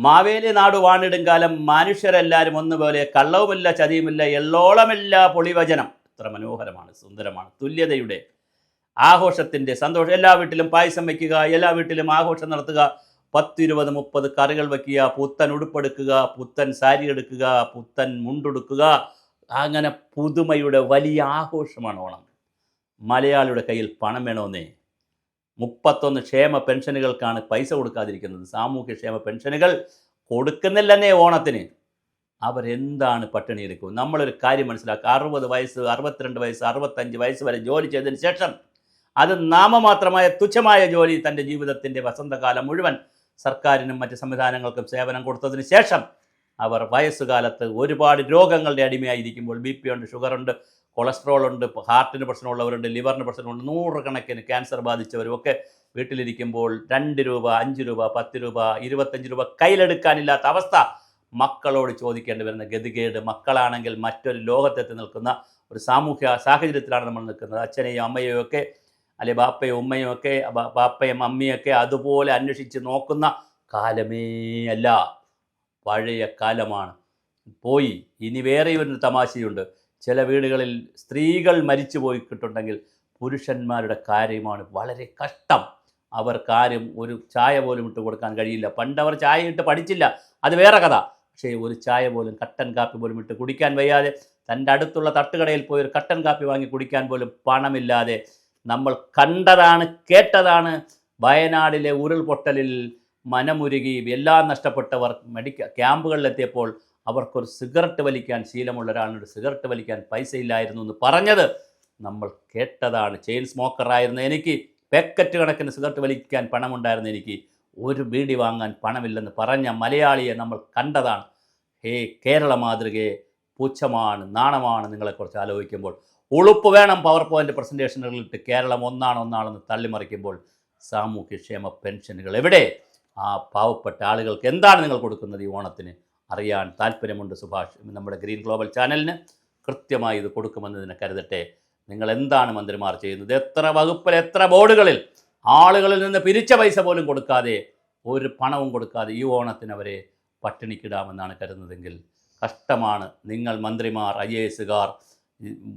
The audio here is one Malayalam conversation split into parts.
മാവേലി നാടു വാണിടും കാലം മനുഷ്യരെല്ലാവരും ഒന്നുപോലെ കള്ളവുമില്ല ചതിയുമില്ല എള്ളോളമില്ല പൊളിവചനം. എത്ര മനോഹരമാണ്, സുന്ദരമാണ്. തുല്യതയുടെ ആഘോഷത്തിൻ്റെ സന്തോഷം. എല്ലാ വീട്ടിലും പായസം വയ്ക്കുക, എല്ലാ വീട്ടിലും ആഘോഷം നടത്തുക, 10, 20, 30 കറികൾ വയ്ക്കുക, പുത്തൻ ഉടുപ്പെടുക്കുക, പുത്തൻ സാരി എടുക്കുക, പുത്തൻ മുണ്ടെടുക്കുക. അങ്ങനെ പുതുമയുടെ വലിയ ആഘോഷമാണ് ഓണം. മലയാളിയുടെ കയ്യിൽ പണം വേണമെന്നേ. 31 ക്ഷേമ പെൻഷനുകൾക്കാണ് പൈസ കൊടുക്കാതിരിക്കുന്നത്. സാമൂഹ്യക്ഷേമ പെൻഷനുകൾ കൊടുക്കുന്നില്ലെന്നേ ഓണത്തിന്. അവരെന്താണ് പട്ടിണി എടുക്കും? നമ്മളൊരു കാര്യം മനസ്സിലാക്കുക. 60 വയസ്സ്, 62 വയസ്സ്, 65 വയസ്സ് വരെ ജോലി ചെയ്തതിന് ശേഷം, അത് നാമമാത്രമായ തുച്ഛമായ ജോലി, തൻ്റെ ജീവിതത്തിൻ്റെ വസന്തകാലം മുഴുവൻ സർക്കാരിനും മറ്റ് സംവിധാനങ്ങൾക്കും സേവനം കൊടുത്തതിന് ശേഷം അവർ വയസ്സുകാലത്ത് ഒരുപാട് രോഗങ്ങളുടെ അടിമയായിരിക്കുമ്പോൾ, BP ഉണ്ട്, ഷുഗറുണ്ട്, കൊളസ്ട്രോൾ ഉണ്ട്, ഹാർട്ടിന് പ്രശ്നമുള്ളവരുണ്ട്, ലിവറിന് പ്രശ്നമുണ്ട്, 100 കണക്കിന് ക്യാൻസർ ബാധിച്ചവരുമൊക്കെ വീട്ടിലിരിക്കുമ്പോൾ 2 രൂപ, 5 രൂപ, 10 രൂപ, 25 രൂപ കയ്യിലെടുക്കാനില്ലാത്ത അവസ്ഥ. മക്കളോട് ചോദിക്കേണ്ടി വരുന്ന ഗതികേട്. മക്കളാണെങ്കിൽ മറ്റൊരു ലോകത്തെത്തി നിൽക്കുന്ന ഒരു സാമൂഹ്യ സാഹചര്യത്തിലാണ് നമ്മൾ നിൽക്കുന്നത്. അച്ഛനെയും അമ്മയെയും ഒക്കെ, അല്ലെ ബാപ്പയും ഉമ്മയും ഒക്കെ, ബാപ്പയും അമ്മയൊക്കെ അതുപോലെ അന്വേഷിച്ച് നോക്കുന്ന കാലമേ അല്ല, പഴയ കാലമാണ് പോയി. ഇനി വേറെ ഒരു തമാശയുണ്ട്. ചില വീടുകളിൽ സ്ത്രീകൾ മരിച്ചു പോയിട്ടുണ്ടെങ്കിൽ പുരുഷന്മാരുടെ കാര്യമാണ് വളരെ കഷ്ടം. അവർക്കാരും ഒരു ചായ പോലും ഇട്ട് കൊടുക്കാൻ കഴിയില്ല. പണ്ടവർ ചായ ഇട്ട് പഠിച്ചില്ല, അത് വേറെ കഥ. പക്ഷേ ഒരു ചായ പോലും, കട്ടൻ കാപ്പി പോലും ഇട്ട് കുടിക്കാൻ വയ്യാതെ, തൻ്റെ അടുത്തുള്ള തട്ടുകടയിൽ പോയി ഒരു കട്ടൻ കാപ്പി വാങ്ങി കുടിക്കാൻ പോലും പണമില്ലാതെ നമ്മൾ കണ്ടതാണ്, കേട്ടതാണ്. വയനാടിലെ ഉരുൾപൊട്ടലിൽ മനമുരുകി എല്ലാം നഷ്ടപ്പെട്ടവർ ക്യാമ്പുകളിലെത്തിയപ്പോൾ അവർക്കൊരു സിഗരറ്റ് വലിക്കാൻ ശീലമുള്ള ഒരാളിനോട് സിഗരറ്റ് വലിക്കാൻ പൈസയില്ലായിരുന്നു എന്ന് പറഞ്ഞത് നമ്മൾ കേട്ടതാണ്. ചെയിൻ സ്മോക്കറായിരുന്ന എനിക്ക്, പാക്കറ്റ് കണക്കിന് സിഗരറ്റ് വലിക്കാൻ പണമുണ്ടായിരുന്ന എനിക്ക്, ഒരു ബീഡി വാങ്ങാൻ പണമില്ലെന്ന് പറഞ്ഞ മലയാളിയെ നമ്മൾ കണ്ടതാണ്. ഹേ കേരള മാതൃകയെ, പുച്ഛമാണ്, നാണമാണ് നിങ്ങളെക്കുറിച്ച് ആലോചിക്കുമ്പോൾ. ഉളുപ്പ് വേണം പവർ പോയിൻ്റ് പ്രസൻറ്റേഷനുകളിട്ട് കേരളം ഒന്നാണെന്ന് തള്ളിമറിക്കുമ്പോൾ സാമൂഹ്യക്ഷേമ പെൻഷനുകൾ എവിടെ? ആ പാവപ്പെട്ട ആളുകൾക്ക് എന്താണ് നിങ്ങൾ കൊടുക്കുന്നത് ഈ ഓണത്തിന്? അറിയാൻ താല്പര്യമുണ്ട് സുഭാഷ്. നമ്മുടെ ഗ്രീൻ ഗ്ലോബൽ ചാനലിന് കൃത്യമായി ഇത് കൊടുക്കുമെന്നതിനെ കരുതട്ടെ. നിങ്ങൾ എന്താണ് മന്ത്രിമാർ ചെയ്യുന്നത്? എത്ര വകുപ്പിൽ, എത്ര ബോർഡുകളിൽ ആളുകളിൽ നിന്ന് പിരിച്ച പൈസ പോലും കൊടുക്കാതെ, ഒരു പണവും കൊടുക്കാതെ ഈ ഓണത്തിന് അവരെ പട്ടിണിക്കിടാമെന്നാണ് കരുതുന്നതെങ്കിൽ കഷ്ടമാണ്. നിങ്ങൾ മന്ത്രിമാർ, IAS-കാർ,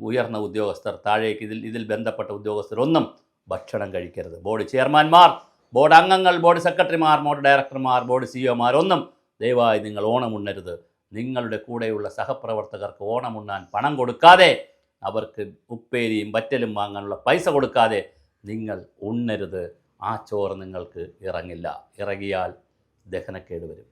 ഉയർന്ന ഉദ്യോഗസ്ഥർ, താഴേക്ക് ഇതിൽ ബന്ധപ്പെട്ട ഉദ്യോഗസ്ഥരൊന്നും ഭക്ഷണം കഴിക്കരുത്. ബോർഡ് ചെയർമാൻമാർ, ബോർഡ് അംഗങ്ങൾ, ബോർഡ് സെക്രട്ടറിമാർ, ബോർഡ് ഡയറക്ടർമാർ, ബോർഡ് CEO-മാർ ഒന്നും ദയവായി നിങ്ങൾ ഓണം ഉണ്ണരുത്. നിങ്ങളുടെ കൂടെയുള്ള സഹപ്രവർത്തകർക്ക് ഓണം ഉണ്ണാൻ പണം കൊടുക്കാതെ, അവർക്ക് ഉപ്പേരിയും വറ്റലും വാങ്ങാനുള്ള പൈസ കൊടുക്കാതെ നിങ്ങൾ ഉണ്ണരുത്. ആ ചോറ് നിങ്ങൾക്ക് ഇറങ്ങില്ല. ഇറങ്ങിയാൽ ദഹനക്കേട് വരും.